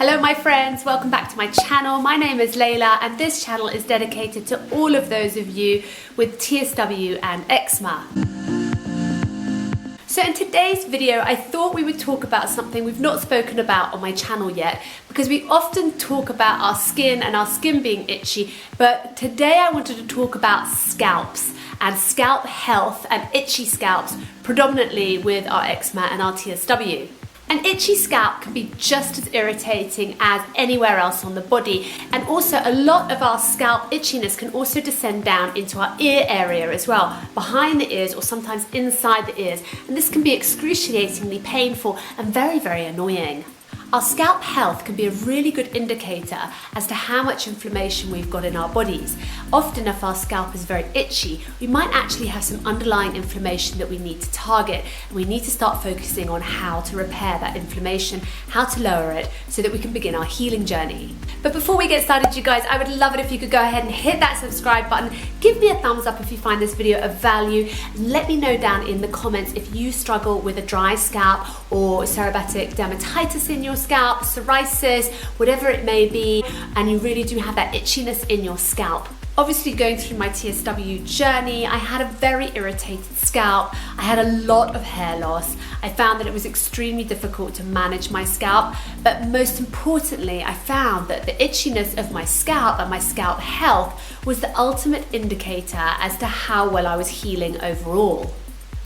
Hello my friends, welcome back to my channel. My name is Layla and this channel is dedicated to all of those of you with TSW and eczema. So in today's video, I thought we would talk about something we've not spoken about on my channel yet, because we often talk about our skin and our skin being itchy, but today I wanted to talk about scalps and scalp health and itchy scalps, predominantly with our eczema and our TSW. An itchy scalp can be just as irritating as anywhere else on the body, and also a lot of our scalp itchiness can also descend down into our ear area as well, behind the ears or sometimes inside the ears, and this can be excruciatingly painful and very, very annoying. Our scalp health can be a really good indicator as to how much inflammation we've got in our bodies. Often if our scalp is very itchy, we might actually have some underlying inflammation that we need to target, and we need to start focusing on how to repair that inflammation, how to lower it, so that we can begin our healing journey. But before we get started, you guys, I would love it if you could go ahead and hit that subscribe button, give me a thumbs up if you find this video of value, and let me know down in the comments if you struggle with a dry scalp or seborrheic dermatitis in your scalp, psoriasis, whatever it may be, and you really do have that itchiness in your scalp. Obviously, going through my TSW journey, I had a very irritated scalp. I had a lot of hair loss. I found that it was extremely difficult to manage my scalp, but most importantly, I found that the itchiness of my scalp and my scalp health was the ultimate indicator as to how well I was healing overall.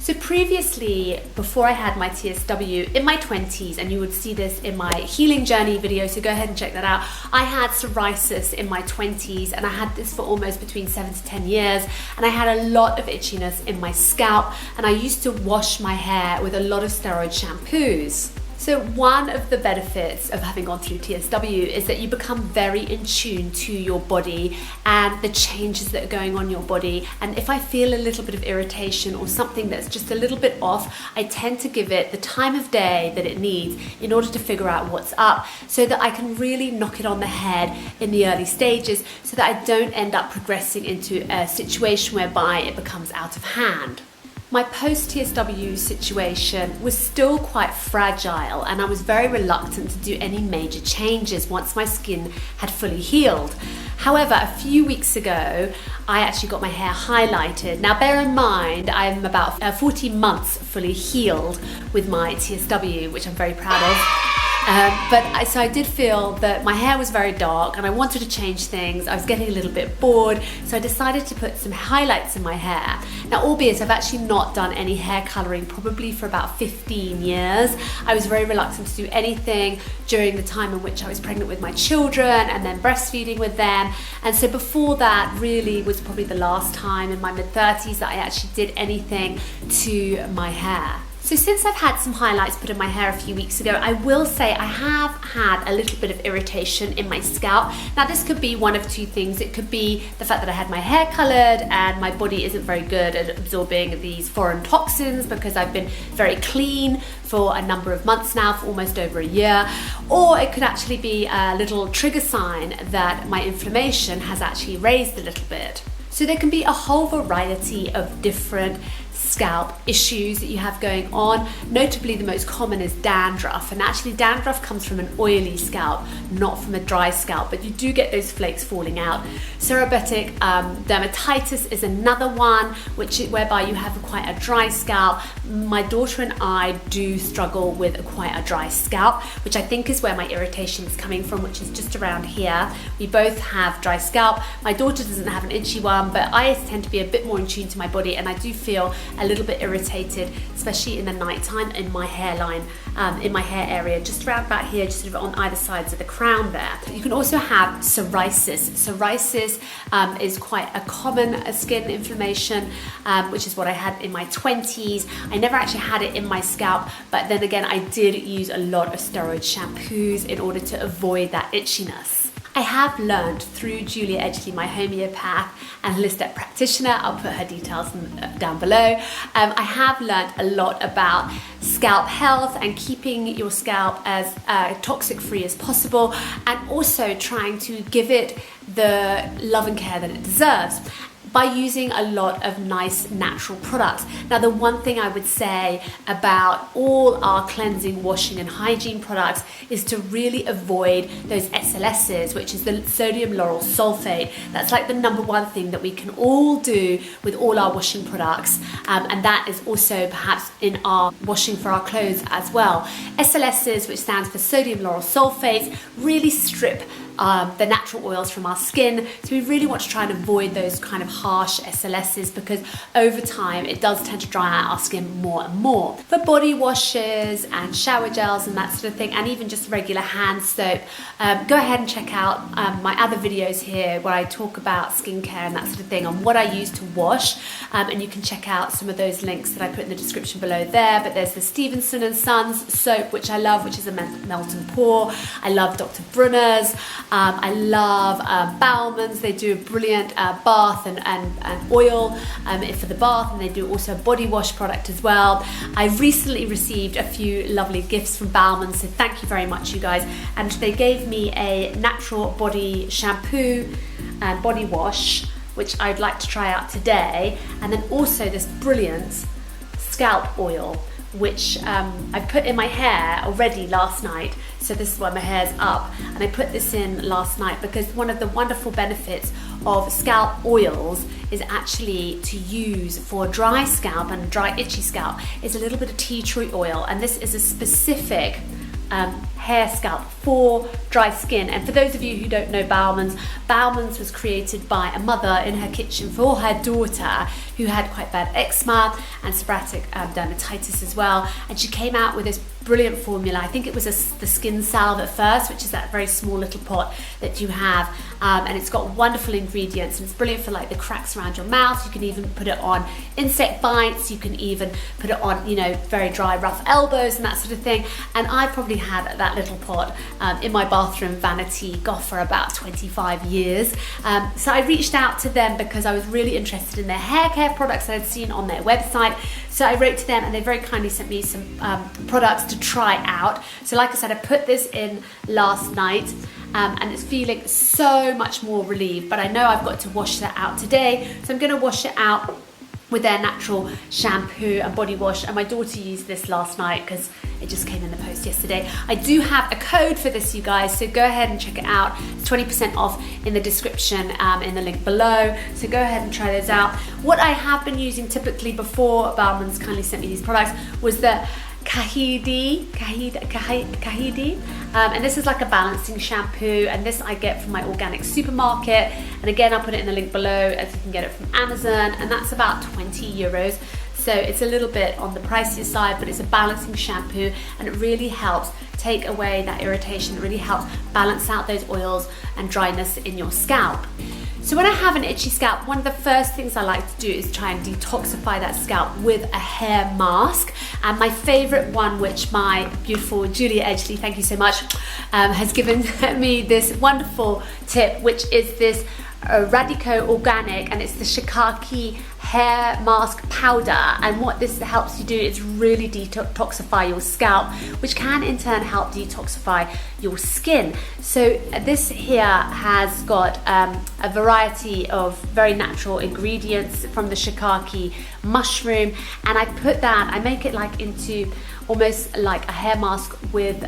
So previously, before I had my TSW, in my 20s, and you would see this in my healing journey video, so go ahead and check that out, I had psoriasis in my 20s, and I had this for almost between 7 to 10 years, and I had a lot of itchiness in my scalp, and I used to wash my hair with a lot of steroid shampoos. So one of the benefits of having gone through TSW is that you become very in tune to your body and the changes that are going on in your body. And if I feel a little bit of irritation or something that's just a little bit off, I tend to give it the time of day that it needs in order to figure out what's up, so that I can really knock it on the head in the early stages, so that I don't end up progressing into a situation whereby it becomes out of hand. My post-TSW situation was still quite fragile, and I was very reluctant to do any major changes once my skin had fully healed. However, a few weeks ago, I actually got my hair highlighted. Now bear in mind, I'm about 14 months fully healed with my TSW, which I'm very proud of. So I did feel that my hair was very dark and I wanted to change things. I was getting a little bit bored, so I decided to put some highlights in my hair. Now, albeit I've actually not done any hair coloring probably for about 15 years. I was very reluctant to do anything during the time in which I was pregnant with my children and then breastfeeding with them. And so before that really was probably the last time in my mid-30s that I actually did anything to my hair. So since I've had some highlights put in my hair a few weeks ago, I will say I have had a little bit of irritation in my scalp. Now this could be one of two things. It could be the fact that I had my hair colored and my body isn't very good at absorbing these foreign toxins because I've been very clean for a number of months now, for almost over a year. Or it could actually be a little trigger sign that my inflammation has actually raised a little bit. So there can be a whole variety of different scalp issues that you have going on. Notably, the most common is dandruff, and actually dandruff comes from an oily scalp, not from a dry scalp, but you do get those flakes falling out. Seborrheic dermatitis is another one, whereby you have quite a dry scalp. My daughter and I do struggle with quite a dry scalp, which I think is where my irritation is coming from, which is just around here. We both have dry scalp. My daughter doesn't have an itchy one, but I tend to be a bit more in tune to my body, and I do feel a little bit irritated, especially in the nighttime, in my hairline, in my hair area, just around about here, just sort of on either sides of the crown there. You can also have psoriasis. Psoriasis is quite a common skin inflammation, which is what I had in my 20s. I never actually had it in my scalp, but then again, I did use a lot of steroid shampoos in order to avoid that itchiness. I have learned through Julia Edgley, my homeopath and holistic practitioner, I'll put her details down below, I have learned a lot about scalp health and keeping your scalp as toxic free as possible, and also trying to give it the love and care that it deserves. by using a lot of nice natural products. Now, the one thing I would say about all our cleansing, washing and hygiene products is to really avoid those SLSs, which is the sodium lauryl sulfate. That's like the number one thing that we can all do with all our washing products, and that is also perhaps in our washing for our clothes as well. SLSs, which stands for sodium lauryl sulfate, really strip the natural oils from our skin, so we really want to try and avoid those kind of harsh SLSs, because over time it does tend to dry out our skin more and more. For body washes and shower gels and that sort of thing, and even just regular hand soap, go ahead and check out my other videos here where I talk about skincare and that sort of thing, and what I use to wash, and you can check out some of those links that I put in the description below there. But there's the Stephenson and Sons soap, which I love, which is a melt and pour. I love Dr. BRONNER'S. I love Bowman's. They do a brilliant bath and oil for the bath, and they do also a body wash product as well. I recently received a few lovely gifts from Bowman's, so thank you very much, you guys. And they gave me a natural body shampoo and body wash, which I'd like to try out today, and then also this brilliant scalp oil, which I put in my hair already last night. So this is why my hair's up, and I put this in last night because one of the wonderful benefits of scalp oils is actually to use for dry scalp and dry itchy scalp is a little bit of tea tree oil, and this is a specific hair scalp for dry skin. And for those of you who don't know Bowman's was created by a mother in her kitchen for her daughter who had quite bad eczema and seborrheic dermatitis as well, and she came out with this brilliant formula. I think it was the skin salve at first, which is that very small little pot that you have, and it's got wonderful ingredients, and it's brilliant for like the cracks around your mouth. You can even put it on insect bites, you can even put it on, you know, very dry rough elbows and that sort of thing. And I probably had that little pot in my bathroom vanity, for about 25 years. So I reached out to them because I was really interested in their hair care products that I'd seen on their website. So I wrote to them, and they very kindly sent me some products to try out. So like I said, I put this in last night, and it's feeling so much more relieved, but I know I've got to wash that out today. So I'm gonna wash it out with their natural shampoo and body wash, and my daughter used this last night because it just came in the post yesterday. I do have a code for this, you guys, so go ahead and check it out. It's 20% off in the description, in the link below, so go ahead and try those out. What I have been using typically before Bowman's kindly sent me these products was the KHADI, and this is like a balancing shampoo, and this I get from my organic supermarket, and again I'll put it in the link below, as you can get it from Amazon, and that's about 20 euros. So it's a little bit on the pricier side, but it's a balancing shampoo, and it really helps take away that irritation. It really helps balance out those oils and dryness in your scalp. So when I have an itchy scalp, one of the first things I like to do is try and detoxify that scalp with a hair mask. And my favorite one, which my beautiful Julia Edgley, thank you so much, has given me this wonderful tip, which is this RADICO organic, and it's the SHAKAKAI hair mask powder. And what this helps you do is really detoxify your scalp, which can in turn help detoxify your skin. So this here has got a variety of very natural ingredients from the SHAKAKAI mushroom, and I make it like into almost like a hair mask with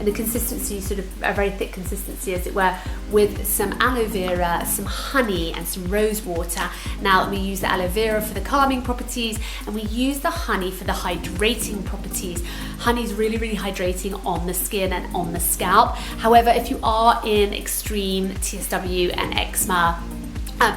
and the consistency, sort of a very thick consistency as it were, with some aloe vera, some honey and some rose water. Now we use the aloe vera for the calming properties, and we use the honey for the hydrating properties. Honey is really, really hydrating on the skin and on the scalp. However, if you are in extreme TSW and eczema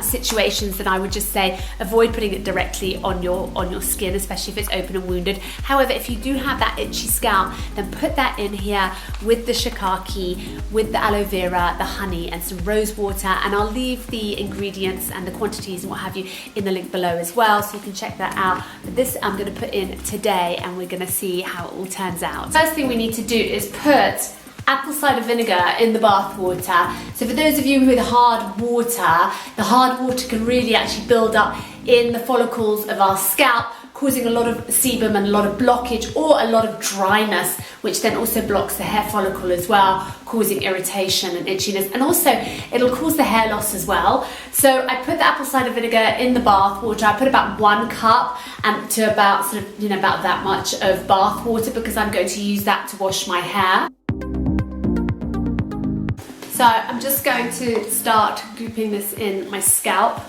situations, then I would just say avoid putting it directly on your skin, especially if it's open and wounded. However, if you do have that itchy scalp, then put that in here with the SHAKAKAI, with the aloe vera, the honey and some rose water, and I'll leave the ingredients and the quantities and what have you in the link below as well, so you can check that out. But this I'm going to put in today, and we're going to see how it all turns out. First thing we need to do is put apple cider vinegar in the bath water. So for those of you with hard water, the hard water can really actually build up in the follicles of our scalp, causing a lot of sebum and a lot of blockage or a lot of dryness, which then also blocks the hair follicle as well, causing irritation and itchiness, and also it'll cause the hair loss as well. So I put the apple cider vinegar in the bath water. I put about 1 cup and to about sort of, about that much of bath water, because I'm going to use that to wash my hair. So I'm just going to start gooping this in my scalp,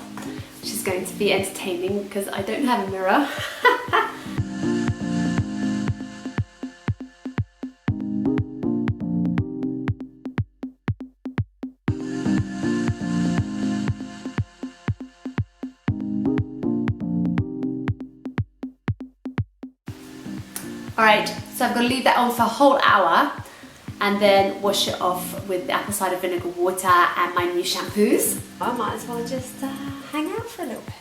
which is going to be entertaining because I don't have a mirror. Alright, so I'm going to leave that on for a whole hour and then wash it off with the apple cider vinegar water and my new shampoos. I might as well just hang out for a little bit.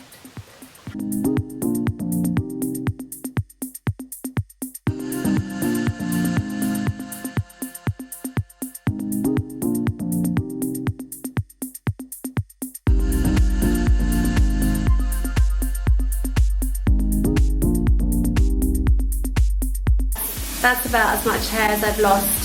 That's about as much hair as I've lost.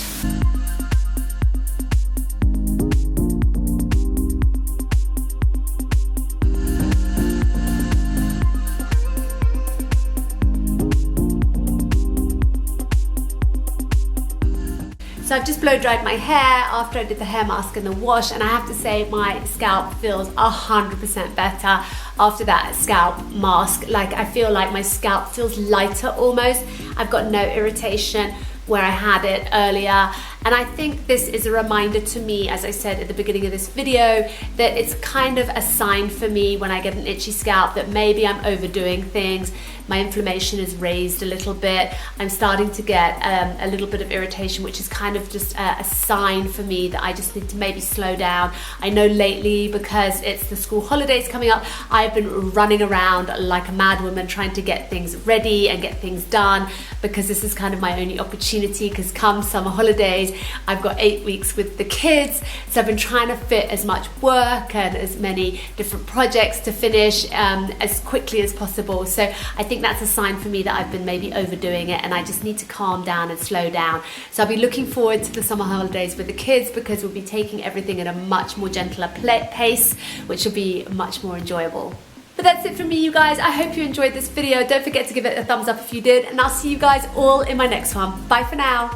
So I've just blow dried my hair after I did the hair mask and the wash, and I have to say my scalp feels 100% better after that scalp mask. Like, I feel like my scalp feels lighter almost. I've got no irritation where I had it earlier. And I think this is a reminder to me, as I said at the beginning of this video, that it's kind of a sign for me when I get an itchy scalp that maybe I'm overdoing things. My inflammation is raised a little bit. I'm starting to get a little bit of irritation, which is kind of just a sign for me that I just need to maybe slow down. I know lately, because it's the school holidays coming up, I've been running around like a madwoman trying to get things ready and get things done, because this is kind of my only opportunity, because come summer holidays, I've got 8 weeks with the kids. So I've been trying to fit as much work and as many different projects to finish as quickly as possible. So I think that's a sign for me that I've been maybe overdoing it, and I just need to calm down and slow down. So I'll be looking forward to the summer holidays with the kids, because we'll be taking everything at a much more gentler pace, which will be much more enjoyable. But that's it from me, you guys. I hope you enjoyed this video. Don't forget to give it a thumbs up if you did, and I'll see you guys all in my next one. Bye for now.